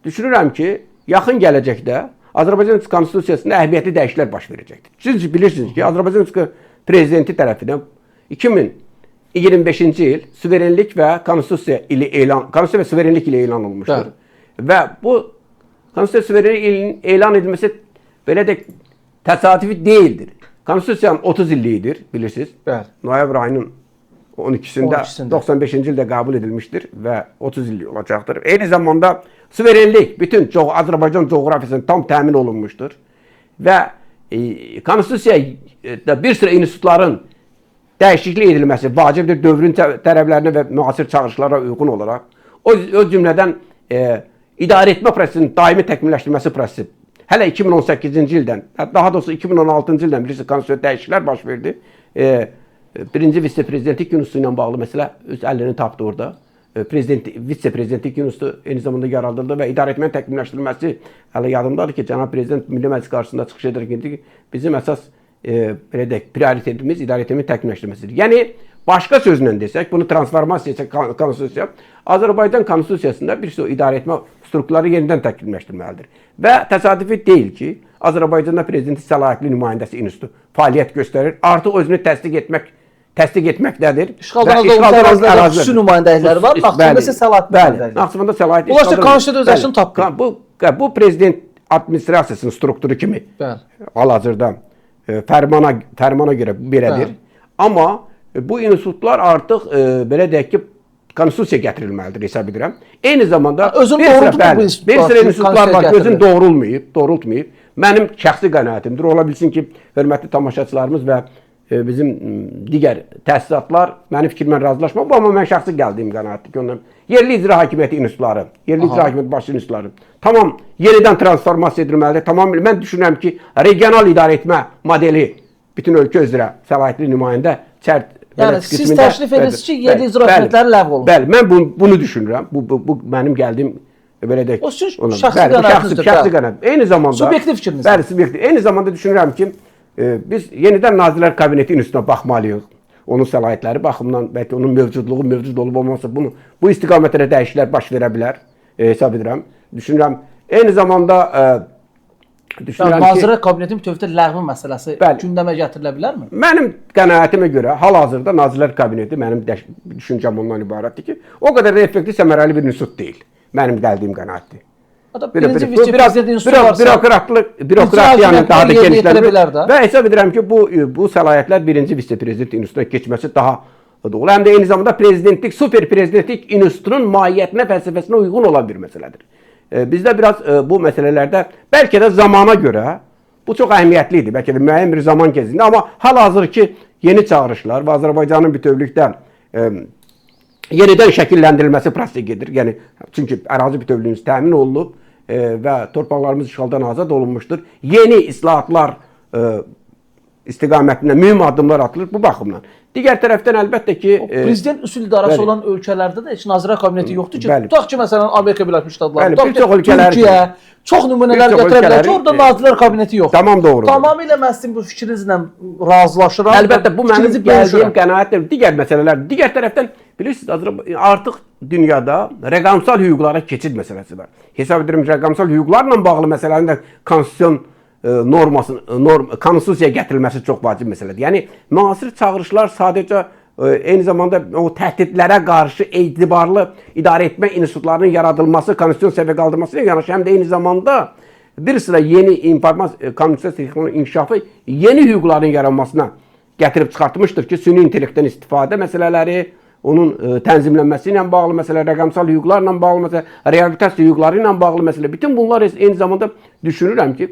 düşünürəm ki, yaxın gələcəkdə Azərbaycan Konstitusiyasında əhəmiyyətli dəyişikliklər baş verəcəkdir. Siz bilirsiniz ki, Azərbaycan prezidenti tərəfindən 2025-ci il suverenlik və konstitusiya və suverenlik ili elan olunmuşdur. Və bu konstitusiya suverenlik elan edilməsi belə də təsadüfi deyildir. Konstitusiyanın 30 illiyidir, bilirsiniz. Noyabr ayının 12-sində 95-ci ildə qəbul edilmişdir və 30 illik olacaqdır. Eyni zamanda suverenlik bütün Azərbaycan coğrafiyasının tam təmin olunmuşdur və konstitusiyada bir sıra institutların dəyişiklik edilməsi vacibdir dövrün tələblərinə və müasir çağırışlara uyğun olaraq. O cümlədən idarəetmə prosesinin daimi təkmilləşdirilməsi prosesi hələ 2018-ci ildən, daha doğrusu 2016-cı ildən bilirsiniz, konstitusiyada dəyişikliklər baş verdi. Birinci vitse-prezidentlik institutu ilə bağlı məsələ öz əllərini tapdı orada. Vitse-prezidentlik institutu eyni zamanda yaradıldı və idarəetmənin təkmilləşdirilməsi hələ yadımdadır ki, Cənab Prezident Milli Məclis qarşısında çıxış edərkən ki, bizim əsas prioritetimiz idarəetmənin təkmilləşdirilməsidir. Yəni, başqa sözlə desək, bunu transformasiya etsək konstitusiya, Azərbaycan konstitusiyasında bir sürü idarəetmə strukturları yenidən təkmilləşdirilməlidir. Və təsadüfi deyil ki, Azərbaycanda prezidenti səlahiyyətli nümayəndəsi institutu fəaliyyət göstərir. Artıq özünü təsdiq etməkdədir. İşğaldan azad olmuş xüsusi nümayəndəlikləri var. Naxçıvanda isə səlahiyyətli nümayəndəlikləri. Naxçıvanda səlahiyyətli. Bunlar isə konstitusiya öz əksini tapdı. Bu prezident administrasiyasının strukturu kimi hal-hazırda fərmana görə belədir. Amma bu institutlar artıq belə deyək ki, konstitusiya gətirilməlidir hesab edirəm. Eyni zamanda bir sıra institutlar var ki, özün doğrultmayıb. Mənim şəxsi qənaətimdir. Ola bilsin ki, hörmətli tamaşaçılarımız və bizim digər təsisatlar mənim fikrimlə razılaşmır. Bu, amma mən şəxsi gəldiyim qənaətdir ki, yerli icra hakimiyyəti institutları, yerli icra hakimiyyəti baş institutları tamam yenidən transformasiya edilməlidir. Tamam, mən düşünürəm ki, regional idarəetmə modeli bütün ölkə üzrə səlahiyyətli nümayəndə yəni, siz təklif edirsiniz ki, yerli icra hakimiyyətləri ləğv olunur. Bəli, mən bunu düşünürəm. Bu mənim gəldiyim belə deyək. O sizin şəxsi qənaətinizdir. Şəxsi qənaət. Eyni zamanda subyektiv fikriniz. Bəli, subyektiv. Eyni zamanda düşünürəm ki, biz yenidən Nazirlər Kabineti institutuna baxmalıyıq. Onun səlahiyyətləri baxımından bəlkə onun mövcud olub olmasa bu istiqamətdə dəyişikliklər baş verə bilər. Hesab edirəm. Düşünürəm. Eyni zamanda Nazirlər Kabinetinin bütövlükdə ləğvi məsələsi gündəmə gətirilə bilərmi? Mənim qənaətimə görə hal-hazırda Nazirlər Kabineti mənim düşüncəm ondan ibarətdir ki, o qədər də effektiv səmərəli bir institut deyil. Mənim gəldiyim qənaətdir. Birinci vitse-prezident institutu varsa bürokratiyanın daha da genişlənir və hesab edirəm ki, bu səlahiyyətlər birinci vitse-prezident institutuna keçməsi daha doğru. Həm də eyni zamanda prezidentlik, super prezidentlik institutunun mahiyyətinə, fəlsəfəsinə uyğun olan bir məsələdir. Bizdə biraz bu məsələlərdə bəlkə də zamana görə bu çox əhəmiyyətli idi. Bəlkə də müəyyən bir zaman kezdində. Amma hal-hazır ki, yeni çağırışlar və Azərbaycanın bütövlükdə yenidən şəkilləndirilməsi prosesi gedir. Yəni, çünki ərazi bütövlüyümüz təmin olunub və torpaqlarımız işğaldan azad olunmuşdur. Yeni islahatlar istiqamətində mühüm addımlar atılır bu baxımdan. Digər tərəfdən əlbəttə ki... Prezident üsul idarəsi olan ölkələrdə də heç Nazirlər Kabineti yoxdur ki, tutaq ki, məsələn, Amerika Birləşmiş Ştatları, Türkiyə, çox nümunələr gətirə bilər ki, orada Nazirlər Kabineti yoxdur. Tamam, doğrudur. Tamamilə mən sizin bu fikrinizlə razılaşıram. Əlbəttə, bu mənim gəldiyim qənaətdir. Digər məsələlər, digər tərəfdən, bilirsiniz, artıq dünyada rəqəmsal hüquqlara keçid məsələsi var. Hesab edirəm, rəqəmsal hüquqlarla bağlı məsələnin də konstitusiyon konstitusiyaya gətirilməsi çox vacib məsələdir. Yəni, müasir çağırışlar sadəcə eyni zamanda o təhdidlərə qarşı etibarlı idarəetmə institutlarının yaradılması, konstitusiyon səviyyə qaldırmasına yanaşı, həm də eyni zamanda bir sıra yeni konstitusiya inkişafı yeni hüquqların yaranmasına gətirib çıxartmışdır ki, süni intellektdən istifadə məsələləri, onun tənzimlənməsi ilə bağlı məsələ, rəqəmsal hüquqlarla bağlı məsələ, reabilitasiya hüquqları ilə bağlı məsələ. Bütün bunlar eyni zamanda düşünürəm ki,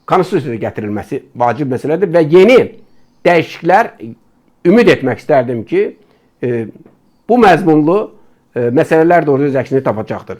konstitusiyaya gətirilməsi vacib məsələdir və yeni dəyişikliklər ümid etmək istərdim ki, bu məzmunlu məsələlər də orada öz əksini tapacaqdır.